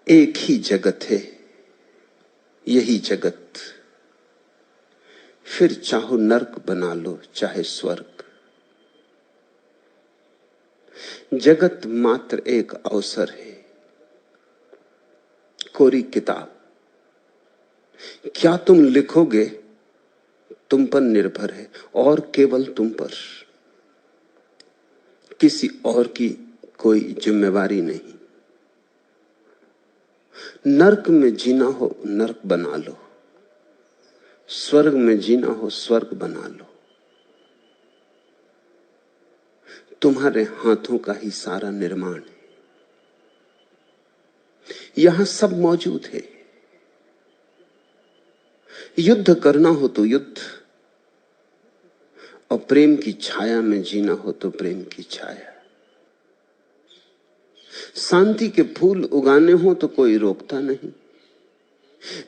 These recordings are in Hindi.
एक ही जगत है, यही जगत। फिर चाहो नरक बना लो चाहे स्वर्ग। जगत मात्र एक अवसर है, कोरी किताब। क्या तुम लिखोगे तुम पर निर्भर है, और केवल तुम पर, किसी और की कोई जिम्मेवारी नहीं। नरक में जीना हो नरक बना लो, स्वर्ग में जीना हो स्वर्ग बना लो। तुम्हारे हाथों का ही सारा निर्माण है, यहां सब मौजूद है। युद्ध करना हो तो युद्ध, और प्रेम की छाया में जीना हो तो प्रेम की छाया। शांति के फूल उगाने हो तो कोई रोकता नहीं,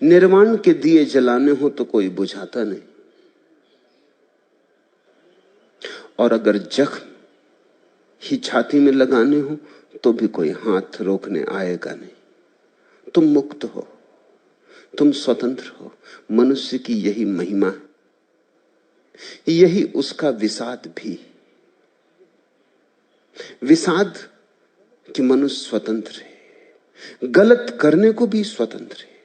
निर्वाण के दिए जलाने हो तो कोई बुझाता नहीं। और अगर जख्म ही छाती में लगाने हो तो भी कोई हाथ रोकने आएगा नहीं। तुम मुक्त हो, तुम स्वतंत्र हो। मनुष्य की यही महिमा है, यही उसका विषाद भी। विषाद कि मनुष्य स्वतंत्र है, गलत करने को भी स्वतंत्र है।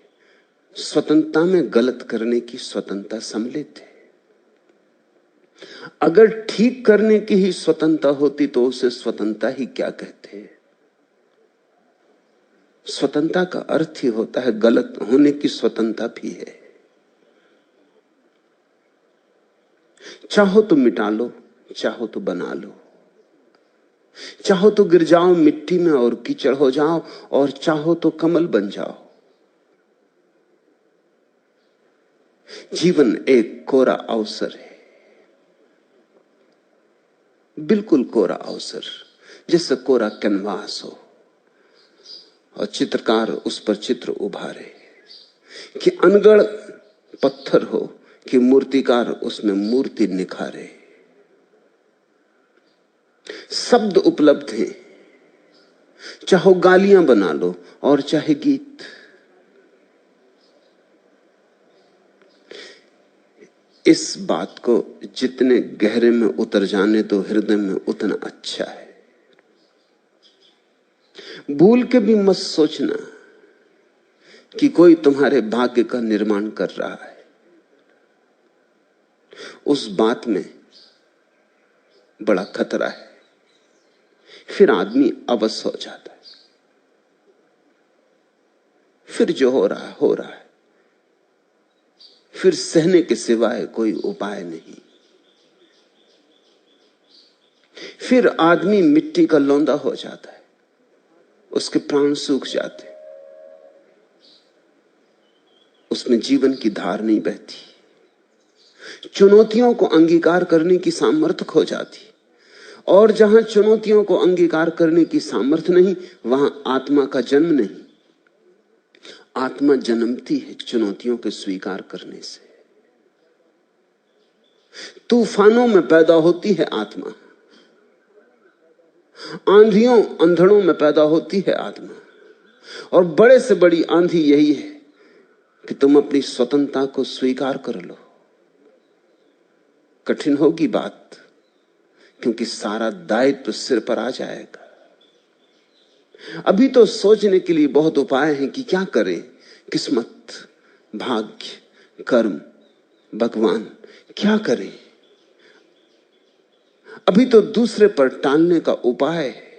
स्वतंत्रता में गलत करने की स्वतंत्रता सम्मिलित है। अगर ठीक करने की ही स्वतंत्रता होती तो उसे स्वतंत्रता ही क्या कहते हैं। स्वतंत्रता का अर्थ ही होता है गलत होने की स्वतंत्रता भी है। चाहो तो मिटा लो, चाहो तो बना लो, चाहो तो गिर जाओ मिट्टी में और कीचड़ हो जाओ, और चाहो तो कमल बन जाओ। जीवन एक कोरा अवसर है, बिल्कुल कोरा अवसर, जैसे कोरा कैनवास हो और चित्रकार उस पर चित्र उभारे, कि अनगढ़ पत्थर हो कि मूर्तिकार उसमें मूर्ति निखारे। शब्द उपलब्ध हैं, चाहो गालियां बना लो और चाहे गीत। इस बात को जितने गहरे में उतर जाने दो हृदय में उतना अच्छा है। भूल के भी मत सोचना कि कोई तुम्हारे भाग्य का निर्माण कर रहा है। उस बात में बड़ा खतरा है, फिर आदमी अवश हो जाता है। फिर जो हो रहा है हो रहा है, फिर सहने के सिवाय कोई उपाय नहीं। फिर आदमी मिट्टी का लौंदा हो जाता है, उसके प्राण सूख जाते, उसमें जीवन की धार नहीं बहती। चुनौतियों को अंगीकार करने की सामर्थ्य खो जाती, और जहां चुनौतियों को अंगीकार करने की सामर्थ्य नहीं वहां आत्मा का जन्म नहीं। आत्मा जन्मती है चुनौतियों के स्वीकार करने से। तूफानों में पैदा होती है आत्मा, आंधियों अंधड़ों में पैदा होती है आत्मा। और बड़े से बड़ी आंधी यही है कि तुम अपनी स्वतंत्रता को स्वीकार कर लो। कठिन होगी बात, क्योंकि सारा दायित्व सिर पर आ जाएगा। अभी तो सोचने के लिए बहुत उपाय हैं कि क्या करें। किस्मत, भाग्य, कर्म, भगवान, क्या करें। अभी तो दूसरे पर टालने का उपाय है।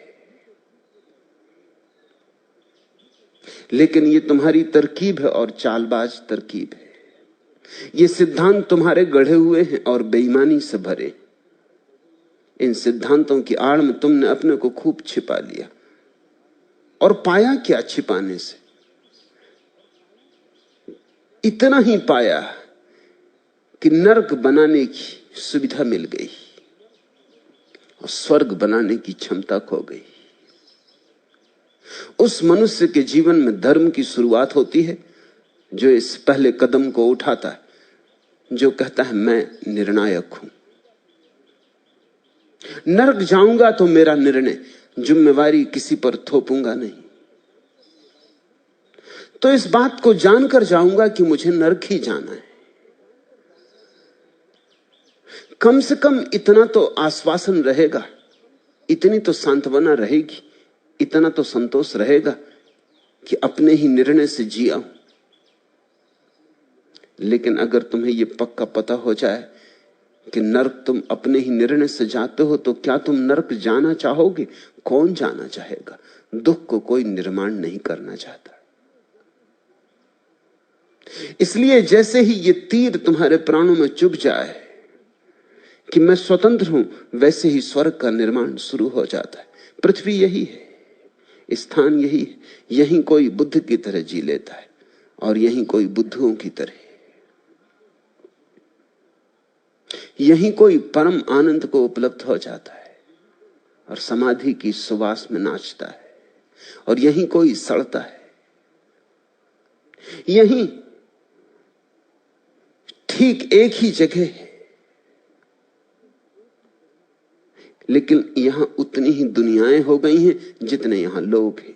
लेकिन ये तुम्हारी तरकीब है और चालबाज तरकीब है। ये सिद्धांत तुम्हारे गढ़े हुए हैं और बेईमानी से भरे। इन सिद्धांतों की आड़ में तुमने अपने को खूब छिपा लिया, और पाया क्या छिपाने से? इतना ही पाया कि नरक बनाने की सुविधा मिल गई और स्वर्ग बनाने की क्षमता खो गई। उस मनुष्य के जीवन में धर्म की शुरुआत होती है जो इस पहले कदम को उठाता है, जो कहता है मैं निर्णायक हूं। नरक जाऊंगा तो मेरा निर्णय, जिम्मेवारी किसी पर थोपूंगा नहीं। तो इस बात को जानकर जाऊंगा कि मुझे नरक ही जाना है। कम से कम इतना तो आश्वासन रहेगा, इतनी तो सांत्वना रहेगी, इतना तो संतोष रहेगा कि अपने ही निर्णय से जिया। लेकिन अगर तुम्हें यह पक्का पता हो जाए कि नरक तुम अपने ही निर्णय से जाते हो, तो क्या तुम नरक जाना चाहोगे? कौन जाना चाहेगा? दुख को कोई निर्माण नहीं करना चाहता। इसलिए जैसे ही ये तीर तुम्हारे प्राणों में चुभ जाए कि मैं स्वतंत्र हूं, वैसे ही स्वर्ग का निर्माण शुरू हो जाता है। पृथ्वी यही है, स्थान यही है। यहीं कोई बुद्ध की तरह जी लेता है और यहीं कोई बुद्धुओं की तरह। यहीं कोई परम आनंद को उपलब्ध हो जाता है और समाधि की सुवास में नाचता है, और यहीं कोई सड़ता है। यहीं ठीक एक ही जगह है, लेकिन यहां उतनी ही दुनियाएं हो गई हैं जितने यहां लोग हैं।